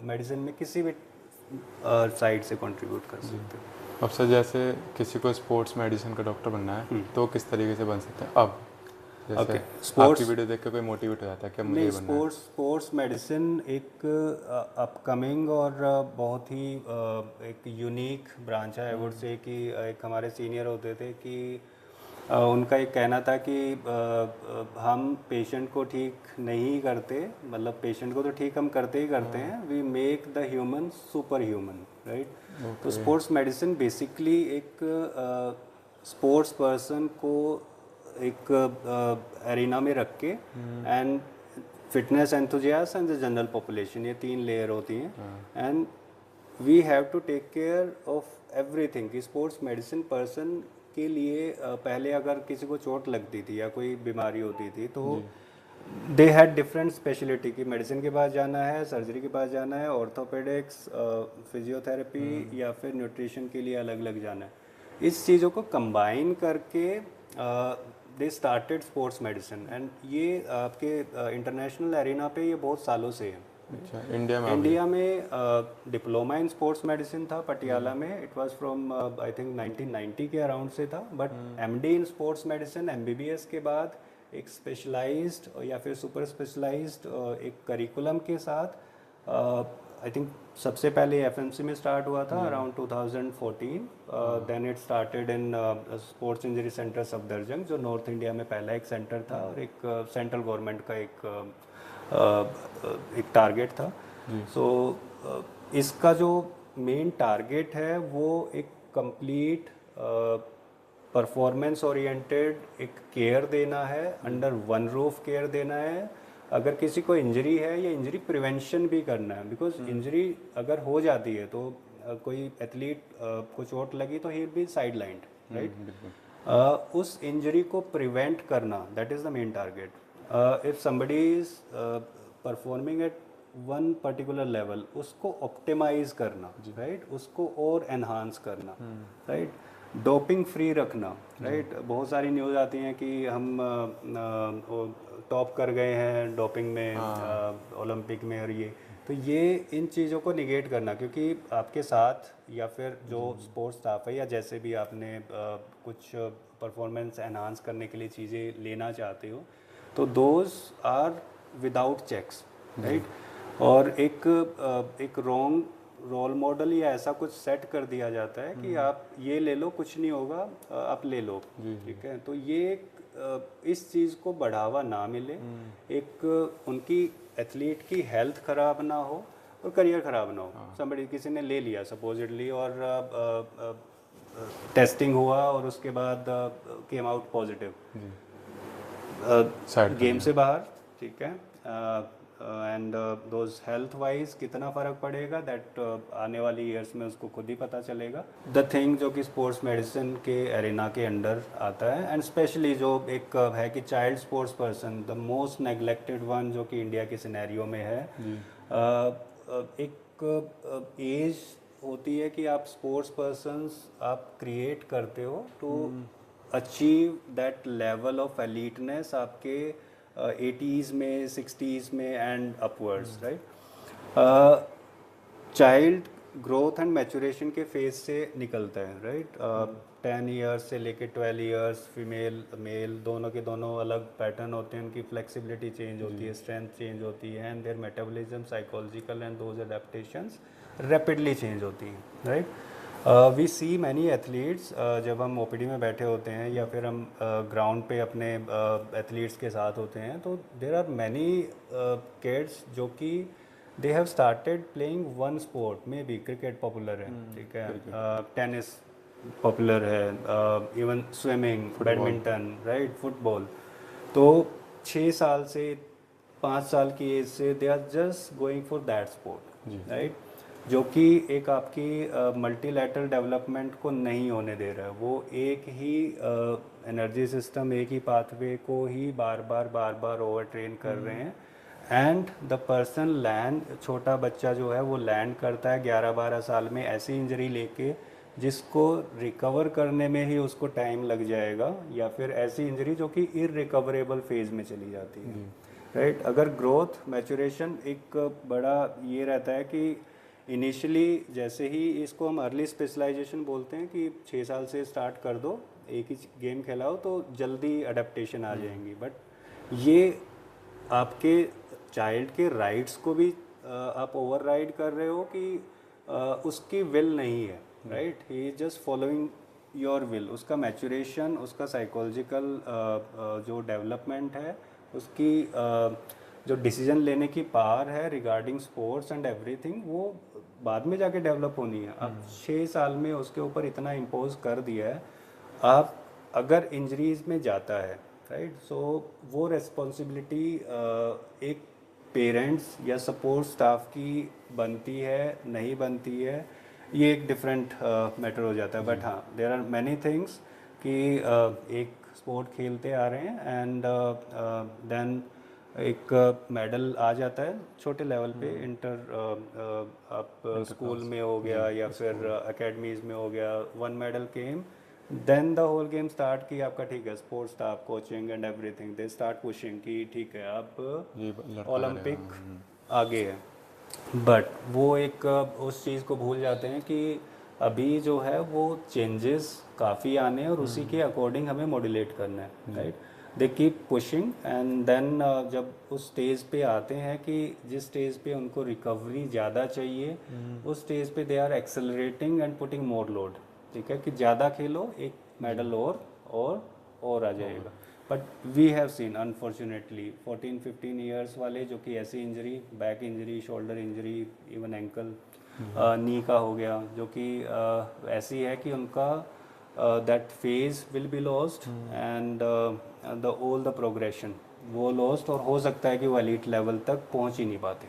Medicine में किसी भी साइड से कंट्रीब्यूट कर सकते हो। अब सर जैसे किसी को स्पोर्ट्स मेडिसिन का डॉक्टर बनना है तो किस तरीके से बन सकते हैं अब, जैसे ओके, आपकी स्पोर्ट्स वीडियो देख के कोई मोटिवेट हो जाता है कि अब मुझे नहीं, ये बनना है? स्पोर्ट्स मेडिसिन एक अपकमिंग और बहुत ही एक यूनिक ब्रांच है। आई वुड से कि एक हमारे सीनियर होते थे कि उनका एक कहना था कि हम पेशेंट को ठीक नहीं करते, मतलब पेशेंट को तो ठीक हम करते ही करते हैं, we make the human super human, right. तो स्पोर्ट्स मेडिसिन बेसिकली एक स्पोर्ट्स पर्सन को एक एरिना में रख के and fitness enthusiast and the general population, ये 3 लेयर होती हैं and we have to take care of everything. कि स्पोर्ट्स मेडिसिन पर्सन के लिए पहले अगर किसी को चोट लगती थी या कोई बीमारी होती थी तो दे हैड डिफरेंट स्पेशलिटी की, मेडिसिन के पास जाना है, सर्जरी के पास जाना है, ऑर्थोपेडिक्स, फिजियोथेरेपी या फिर न्यूट्रिशन के लिए अलग अलग जाना है। इस चीज़ों को कंबाइन करके they started sports medicine and ये आपके इंटरनेशनल एरिना पे ये बहुत सालों से है। अच्छा, इंडिया में डिप्लोमा इन स्पोर्ट्स मेडिसिन था पटियाला में, it was from I think 1990 के अराउंड से था, but MD in sports medicine MBBS के बाद एक स्पेशलाइज्ड या फिर सुपर स्पेशलाइज्ड एक करिकुलम के साथ आई थिंक सबसे पहले एफएमसी में स्टार्ट हुआ था around 2014, then it started in sports injury centre Safdarjung, जो नॉर्थ इंडिया में पहला एक सेंटर था और एक सेंट्रल गवर्नमेंट का एक टारगेट था। सो इसका जो मेन टारगेट है वो एक कंप्लीट परफॉर्मेंस ओरिएंटेड एक केयर देना है, अंडर वन रूफ केयर देना है। अगर किसी को इंजरी है या इंजरी प्रिवेंशन भी करना है, बिकॉज इंजरी अगर हो जाती है तो कोई एथलीट को चोट लगी तो he will be side lined, right. उस इंजरी को प्रिवेंट करना, that is the main target. If somebody is performing at one particular level, उसको ऑप्टिमाइज करना, राइट, उसको और एनहांस करना, राइट, डोपिंग फ्री रखना, राइट। बहुत सारी न्यूज़ आती हैं कि हम टॉप कर गए हैं डोपिंग में ओलंपिक में, और ये इन चीज़ों को निगेट करना, क्योंकि आपके साथ या फिर जो स्पोर्ट्स स्टाफ है या जैसे भी आपने कुछ परफॉर्मेंस एनहांस करने के लिए चीज़ें लेना चाहते हो तो those are without checks, right. और एक रॉन्ग रोल मॉडल या ऐसा कुछ सेट कर दिया जाता है कि आप ये ले लो, कुछ नहीं होगा, आप ले लो, ठीक है। तो ये इस चीज़ को बढ़ावा ना मिले, एक उनकी एथलीट की हेल्थ ख़राब ना हो और करियर ख़राब ना हो। समबडी किसी ने ले लिया सपोजिटली और टेस्टिंग हुआ और उसके बाद केम आउट पॉजिटिव, गेम से बाहर, ठीक है, एंड दोज हेल्थ वाइज कितना फ़र्क पड़ेगा दैट आने वाली ईयर्स में उसको खुद ही पता चलेगा। द थिंग जो कि स्पोर्ट्स मेडिसिन के एरिना के अंडर आता है एंड स्पेशली जो एक है कि child sports person, the most neglected one, जो कि इंडिया के सिनेरियो में है। एक एज होती है कि आप स्पोर्ट्स पर्सन्स आप क्रिएट करते हो to achieve that level of eliteness आपके 80s में, 60s में and upwards, right. Child growth and maturation के फेज से निकलता है, राइट। 10 ईयर्स से लेके 12 ईयर्स, फीमेल मेल दोनों के दोनों अलग पैटर्न होते हैं, उनकी फ्लेक्सिबिलिटी चेंज होती है, स्ट्रेंथ चेंज होती है and their metabolism, psychological and those adaptations rapidly change होती हैं, right. We see many athletes, जब हम ओपीडी में बैठे होते हैं या फिर हम ग्राउंड पे अपने एथलीट्स के साथ होते हैं तो देर आर मैनी किड्स जो कि they have started playing one sport, maybe cricket popular है, ठीक है, टेनिस पॉपुलर है, even swimming, badminton, right, football. तो 6 साल से 5 साल की एज से they are just going for that sport, right, जो कि एक आपकी मल्टीलैटरल डेवलपमेंट को नहीं होने दे रहा है। वो एक ही एनर्जी सिस्टम, एक ही पाथवे को ही बार बार ओवर ट्रेन कर रहे हैं एंड द पर्सन लैंड, छोटा बच्चा जो है वो लैंड करता है 11-12 साल में ऐसी इंजरी लेके जिसको रिकवर करने में ही उसको टाइम लग जाएगा, या फिर ऐसी इंजरी जो कि इररिकवरेबल फेज में चली जाती है। राइट। अगर ग्रोथ मैचुरेशन एक बड़ा ये रहता है कि इनिशियली जैसे ही इसको हम अर्ली स्पेशलाइजेशन बोलते हैं कि 6 साल से स्टार्ट कर दो, एक ही गेम खिलाओ तो जल्दी अडेप्टेशन आ जाएंगी, बट ये आपके चाइल्ड के राइट्स को भी आप ओवरराइड कर रहे हो कि उसकी विल नहीं है, right, he is just following your will. उसका मैचुरेशन, उसका साइकोलॉजिकल जो डेवलपमेंट है, उसकी जो डिसीजन लेने की पावर है रिगार्डिंग स्पोर्ट्स एंड एवरीथिंग, वो बाद में जाके डेवलप होनी है। अब 6 साल में उसके ऊपर इतना इम्पोज कर दिया है, आप अगर इंजरीज में जाता है, राइट, सो वो रेस्पॉन्सिबिलिटी एक पेरेंट्स या सपोर्ट स्टाफ की बनती है, नहीं बनती है, ये एक डिफरेंट मैटर हो जाता है। बट हाँ, देयर आर मैनी थिंग्स कि एक स्पोर्ट खेलते आ रहे हैं एंड देन एक मेडल आ जाता है छोटे लेवल पे, इंटर आप स्कूल में हो गया या फिर एकेडमीज में हो गया, 1 medal came, then the whole game start कि आपका ठीक है, sports staff, coaching and everything, they start pushing कि ठीक है अब ओलंपिक आगे है। बट वो एक उस चीज़ को भूल जाते हैं कि अभी जो है वो चेंजेस काफ़ी आने हैं और उसी के अकॉर्डिंग हमें मॉड्यूलेट करना है, right. They keep pushing and then जब उस स्टेज पे आते हैं कि जिस स्टेज पे उनको रिकवरी ज़्यादा चाहिए, उस स्टेज पे they are accelerating and putting more load, ठीक है, कि ज़्यादा खेलो, एक मेडल और आ जाएगा। But we have seen unfortunately 14-15 years वाले जो कि ऐसी injury, back injury, shoulder injury, even ankle, knee का हो गया, जो कि ऐसी है कि उनका that phase will be lost and the all the progression वो लॉस्ट, और हो सकता है कि वो एलीट लेवल तक पहुंच ही नहीं पाते।